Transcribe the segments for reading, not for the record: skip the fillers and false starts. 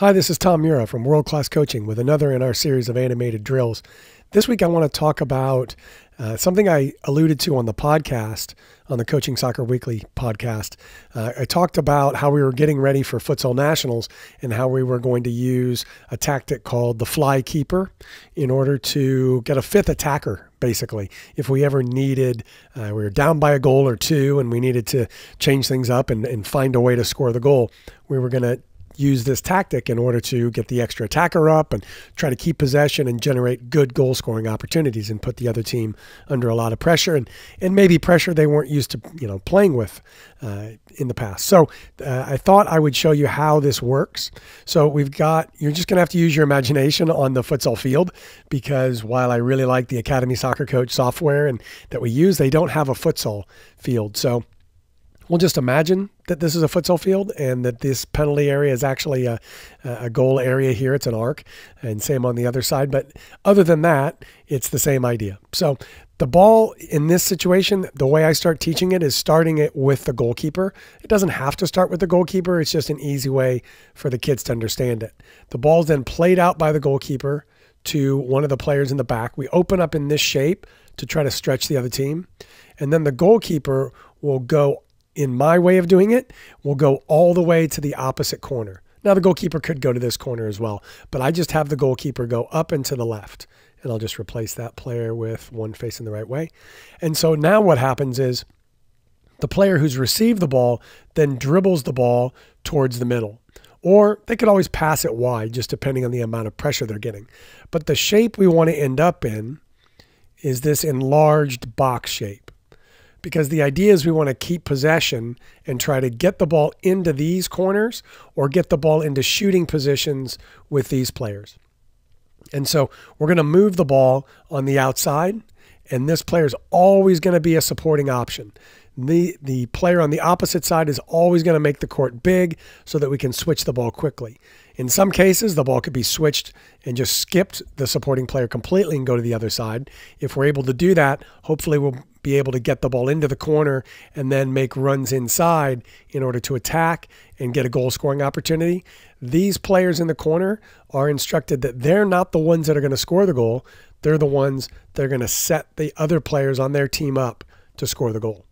Hi, this is Tom Mura from World Class Coaching with another in our series of animated drills. This week I want to talk about something I alluded to on the podcast, on the Coaching Soccer Weekly podcast. I talked about how we were getting ready for Futsal Nationals and how we were going to use a tactic called the fly keeper in order to get a fifth attacker, basically. If we ever needed, we were down by a goal or two and we needed to change things up and find a way to score the goal, we were going to use this tactic in order to get the extra attacker up and try to keep possession and generate good goal scoring opportunities and put the other team under a lot of pressure and maybe pressure they weren't used to playing with in the past. So I thought I would show you how this works. So you're just going to have to use your imagination on the futsal field, because while I really like the Academy Soccer Coach software and that we use, they don't have a futsal field. So we'll just imagine that this is a futsal field and that this penalty area is actually a goal area here. It's an arc, and same on the other side. But other than that, it's the same idea. So the ball in this situation, the way I start teaching it is starting it with the goalkeeper. It doesn't have to start with the goalkeeper. It's just an easy way for the kids to understand it. The ball is then played out by the goalkeeper to one of the players in the back. We open up in this shape to try to stretch the other team. And then the goalkeeper will go, in my way of doing it, will go all the way to the opposite corner. Now the goalkeeper could go to this corner as well, but I just have the goalkeeper go up and to the left. And I'll just replace that player with one facing the right way. And so now what happens is the player who's received the ball then dribbles the ball towards the middle. Or they could always pass it wide, just depending on the amount of pressure they're getting. But the shape we want to end up in is this enlarged box shape, because the idea is we want to keep possession and try to get the ball into these corners or get the ball into shooting positions with these players. And so we're going to move the ball on the outside, and this player is always going to be a supporting option. The player on the opposite side is always going to make the court big so that we can switch the ball quickly. In some cases, the ball could be switched and just skipped the supporting player completely and go to the other side. If we're able to do that, hopefully we'll be able to get the ball into the corner and then make runs inside in order to attack and get a goal scoring opportunity. These players in the corner are instructed that they're not the ones that are going to score the goal. They're the ones that are going to set the other players on their team up to score the goal.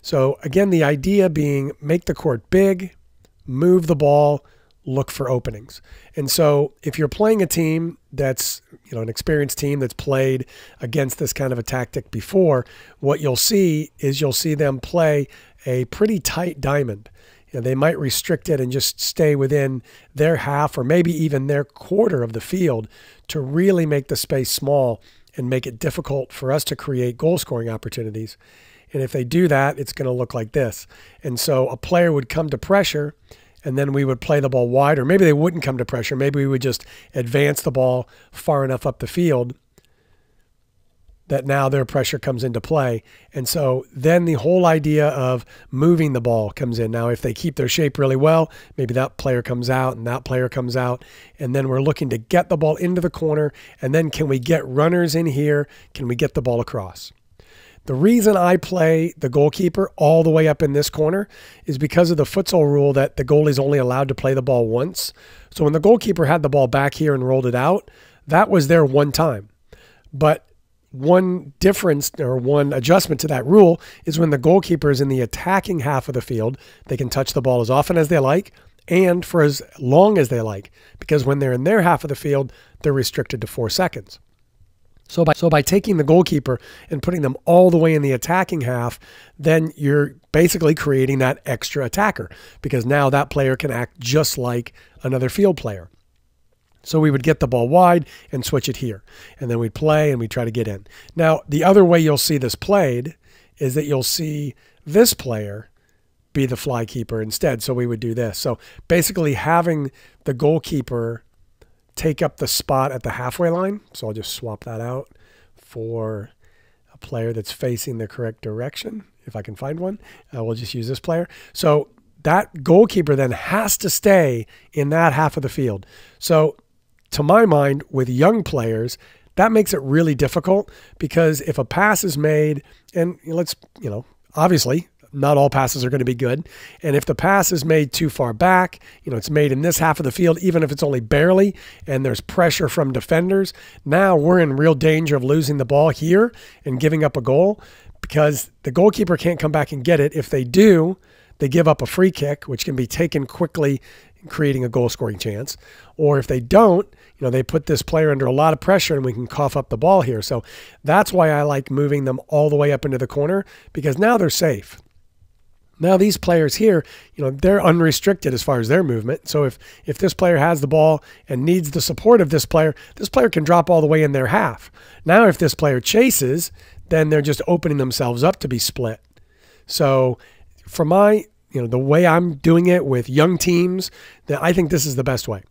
So again, the idea being make the court big, move the ball, look for openings. And so if you're playing a team that's, an experienced team that's played against this kind of a tactic before, what you'll see is you'll see them play a pretty tight diamond. They might restrict it and just stay within their half or maybe even their quarter of the field to really make the space small and make it difficult for us to create goal scoring opportunities. And if they do that, it's going to look like this. And so a player would come to pressure, and then we would play the ball wide, or maybe they wouldn't come to pressure. Maybe we would just advance the ball far enough up the field that now their pressure comes into play. And so then the whole idea of moving the ball comes in. Now, if they keep their shape really well, maybe that player comes out and that player comes out, and then we're looking to get the ball into the corner, and then can we get runners in here? Can we get the ball across? The reason I play the goalkeeper all the way up in this corner is because of the futsal rule that the goalie is only allowed to play the ball once. So when the goalkeeper had the ball back here and rolled it out, that was there one time. But one difference or one adjustment to that rule is when the goalkeeper is in the attacking half of the field, they can touch the ball as often as they like and for as long as they like, because when they're in their half of the field, they're restricted to 4 seconds. So by taking the goalkeeper and putting them all the way in the attacking half, then you're basically creating that extra attacker, because now that player can act just like another field player. So we would get the ball wide and switch it here. And then we'd play and we'd try to get in. Now, the other way you'll see this played is that you'll see this player be the fly keeper instead. So we would do this. So basically having the goalkeeper take up the spot at the halfway line. So I'll just swap that out for a player that's facing the correct direction. If I can find one, we'll just use this player. So that goalkeeper then has to stay in that half of the field. So to my mind, with young players, that makes it really difficult, because if a pass is made, and obviously not all passes are going to be good. And if the pass is made too far back, it's made in this half of the field, even if it's only barely, and there's pressure from defenders, now we're in real danger of losing the ball here and giving up a goal, because the goalkeeper can't come back and get it. If they do, they give up a free kick, which can be taken quickly, creating a goal scoring chance. Or if they don't, they put this player under a lot of pressure and we can cough up the ball here. So that's why I like moving them all the way up into the corner, because now they're safe. Now these players here, they're unrestricted as far as their movement. So if this player has the ball and needs the support of this player can drop all the way in their half. Now if this player chases, then they're just opening themselves up to be split. So for the way I'm doing it with young teams, I think this is the best way.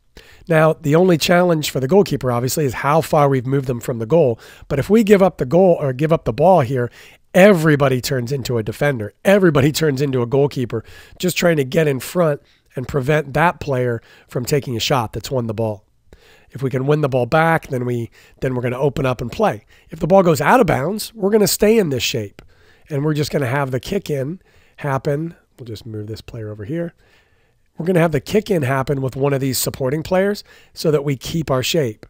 Now, the only challenge for the goalkeeper, obviously, is how far we've moved them from the goal. But if we give up the goal or give up the ball here, everybody turns into a defender. Everybody turns into a goalkeeper, just trying to get in front and prevent that player from taking a shot that's won the ball. If we can win the ball back, then we're going to open up and play. If the ball goes out of bounds, we're going to stay in this shape, and we're just going to have the kick-in happen. We'll just move this player over here. We're going to have the kick-in happen with one of these supporting players so that we keep our shape.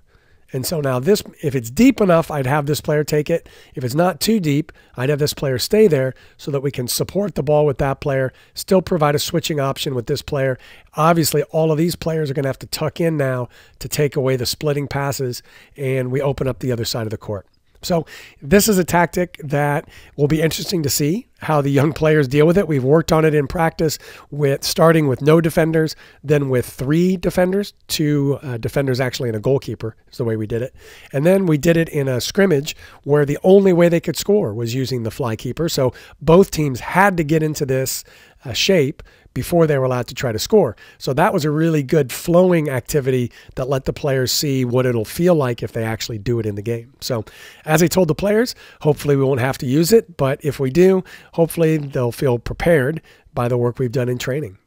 And so now this, if it's deep enough, I'd have this player take it. If it's not too deep, I'd have this player stay there so that we can support the ball with that player, still provide a switching option with this player. Obviously, all of these players are going to have to tuck in now to take away the splitting passes, and we open up the other side of the court. So this is a tactic that will be interesting to see how the young players deal with it. We've worked on it in practice, starting with no defenders, then with 3 defenders, 2 defenders actually and a goalkeeper is the way we did it. And then we did it in a scrimmage where the only way they could score was using the fly keeper. So both teams had to get into this shape before they were allowed to try to score. So that was a really good flowing activity that let the players see what it'll feel like if they actually do it in the game. So as I told the players, hopefully we won't have to use it, but if we do, hopefully they'll feel prepared by the work we've done in training.